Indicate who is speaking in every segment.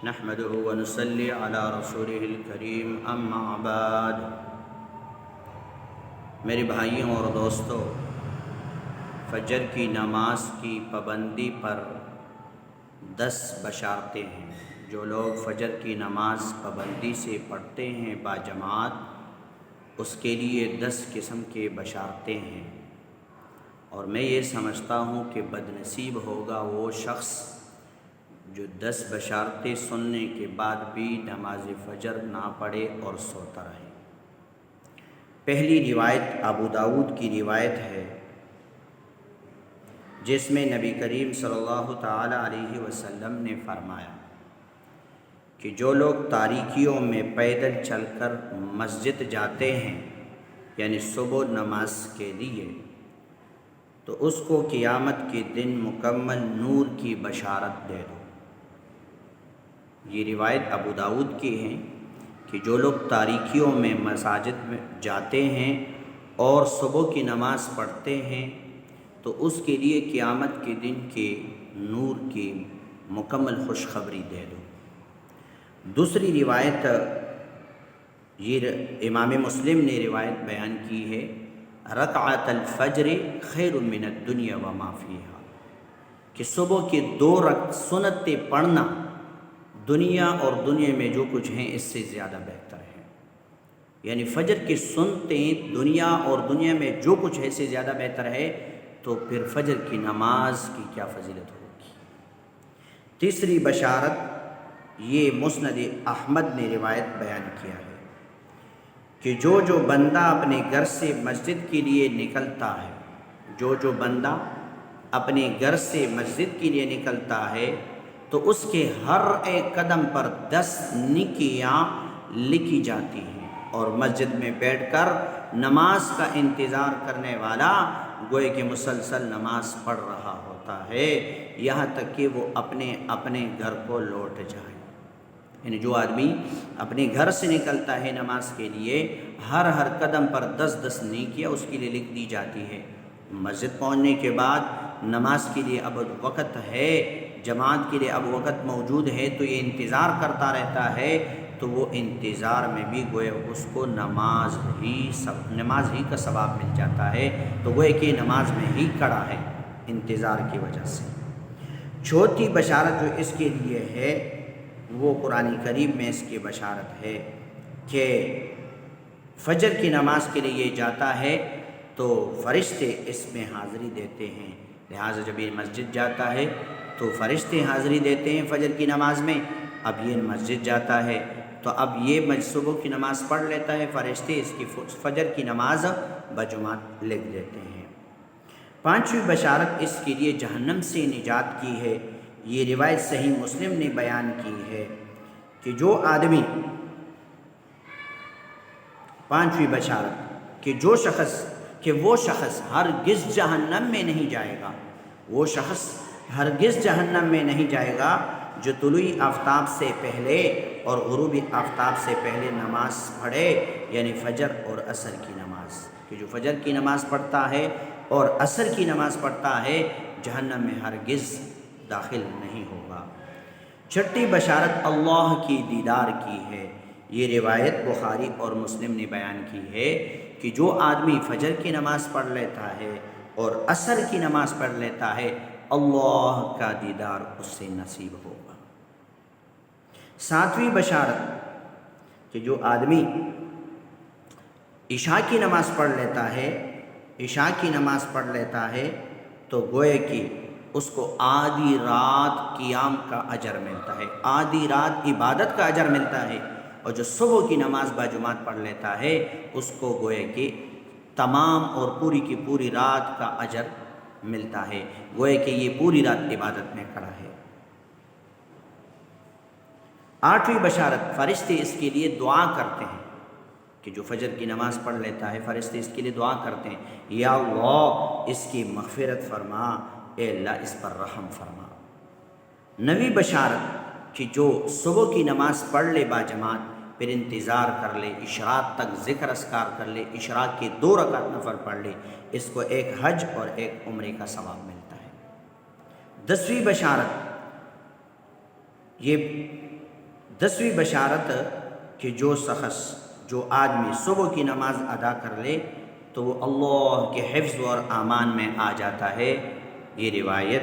Speaker 1: نحمده ونصلي على رسوله الكريم اما بعد۔ میرے بھائیوں اور دوستوں، فجر کی نماز کی پابندی پر 10 بشارتیں ہیں۔ جو لوگ فجر کی نماز پابندی سے پڑھتے ہیں باجماعت، اس کے لیے 10 قسم کے بشارتیں ہیں، اور میں یہ سمجھتا ہوں کہ بد نصیب ہوگا وہ شخص جو 10 بشارتیں سننے کے بعد بھی نماز فجر نہ پڑھے اور سوتا رہے۔ پہلی روایت ابو داؤد کی روایت ہے، جس میں نبی کریم صلی اللہ تعالی علیہ وسلم نے فرمایا کہ جو لوگ تاریکیوں میں پیدل چل کر مسجد جاتے ہیں، یعنی صبح نماز کے لیے، تو اس کو قیامت کے دن مکمل نور کی بشارت دے دو۔ یہ روایت ابو داؤد کی ہے کہ جو لوگ تاریکیوں میں مساجد میں جاتے ہیں اور صبح کی نماز پڑھتے ہیں، تو اس کے لیے قیامت کے دن کے نور کی مکمل خوشخبری دے دو۔ دوسری روایت یہ امام مسلم نے روایت بیان کی ہے، رکعت الفجر خیر من الدنیا وما فیہا، کہ صبح کے 2 سنتیں پڑھنا دنیا اور دنیا میں جو کچھ ہیں اس سے زیادہ بہتر ہے۔ یعنی فجر کی سنتیں دنیا اور دنیا میں جو کچھ ہے اس سے زیادہ بہتر ہے، تو پھر فجر کی نماز کی کیا فضیلت ہوگی۔ تیسری بشارت یہ مسند احمد نے روایت بیان کیا ہے کہ جو بندہ اپنے گھر سے مسجد کے لیے نکلتا ہے، جو بندہ اپنے گھر سے مسجد کے لیے نکلتا ہے، تو اس کے ہر ایک قدم پر 10 نیکیاں لکھی جاتی ہیں، اور مسجد میں بیٹھ کر نماز کا انتظار کرنے والا گوئے کہ مسلسل نماز پڑھ رہا ہوتا ہے، یہاں تک کہ وہ اپنے گھر کو لوٹ جائے۔ یعنی جو آدمی اپنے گھر سے نکلتا ہے نماز کے لیے، ہر قدم پر 10 نیکیاں اس کے لیے لکھ دی جاتی ہے۔ مسجد پہنچنے کے بعد نماز کے لیے اب وقت ہے، جماعت کے لیے اب وقت موجود ہے، تو یہ انتظار کرتا رہتا ہے، تو وہ انتظار میں بھی گوئے اس کو نماز ہی کا ثواب مل جاتا ہے، تو گوئے کہ نماز میں ہی کھڑا ہے انتظار کی وجہ سے۔ چوتھی بشارت جو اس کے لیے ہے، وہ قرآن کریم میں اس کی بشارت ہے کہ فجر کی نماز کے لیے یہ جاتا ہے تو فرشتے اس میں حاضری دیتے ہیں۔ لہٰذا جب یہ مسجد جاتا ہے تو فرشتے حاضری دیتے ہیں فجر کی نماز میں۔ اب یہ مسجد جاتا ہے تو اب یہ صبح کی نماز پڑھ لیتا ہے، فرشتے اس کی فجر کی نماز بجماعت لکھ دیتے ہیں۔ 5ویں بشارت اس کے لیے جہنم سے نجات کی ہے۔ یہ روایت صحیح مسلم نے بیان کی ہے کہ جو آدمی 5ویں بشارت کہ وہ شخص ہرگز جہنم میں نہیں جائے گا، وہ شخص ہرگز جہنم میں نہیں جائے گا جو طلوع آفتاب سے پہلے اور غروب آفتاب سے پہلے نماز پڑھے، یعنی فجر اور عصر کی نماز۔ کہ جو فجر کی نماز پڑھتا ہے اور عصر کی نماز پڑھتا ہے، جہنم میں ہرگز داخل نہیں ہوگا۔ 6ٹھی بشارت اللہ کی دیدار کی ہے۔ یہ روایت بخاری اور مسلم نے بیان کی ہے کہ جو آدمی فجر کی نماز پڑھ لیتا ہے اور عصر کی نماز پڑھ لیتا ہے، اللہ کا دیدار اس سے نصیب ہوگا۔ 7ویں بشارت کہ جو آدمی عشاء کی نماز پڑھ لیتا ہے تو گوئے کہ اس کو آدھی رات قیام کا اجر ملتا ہے، آدھی رات عبادت کا اجر ملتا ہے، اور جو صبح کی نماز باجماعت پڑھ لیتا ہے اس کو گوئے کہ تمام اور پوری کی پوری رات کا اجر ملتا ہے، گوئے کہ یہ پوری رات عبادت میں کھڑا ہے۔ 8ویں بشارت فرشتے اس کے لیے دعا کرتے ہیں کہ جو فجر کی نماز پڑھ لیتا ہے، فرشتے اس کے لیے دعا کرتے ہیں، یا اللہ اس کی مغفرت فرما، اے اللہ اس پر رحم فرما۔ 9ویں بشارت کہ جو صبح کی نماز پڑھ لے باجماعت، پھر انتظار کر لے، اشراق تک ذکر اذکار کر لے، اشراق کے 2 رکعت نفل پڑھ لے، اس کو ایک حج اور ایک عمرے کا ثواب ملتا ہے۔ 10ویں بشارت یہ 10ویں بشارت کہ جو شخص جو آدمی صبح کی نماز ادا کر لے تو وہ اللہ کے حفظ اور امان میں آ جاتا ہے۔ یہ روایت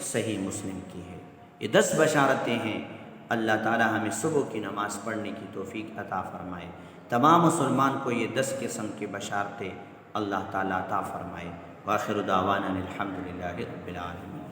Speaker 1: صحیح مسلم کی ہے۔ یہ 10 بشارتیں ہیں۔ اللہ تعالی ہمیں صبح کی نماز پڑھنے کی توفیق عطا فرمائے۔ تمام مسلمان کو یہ 10 قسم کی بشارتیں اللہ تعالی عطا فرمائے۔ وآخر دعوانا الحمدللہ رب العالمین۔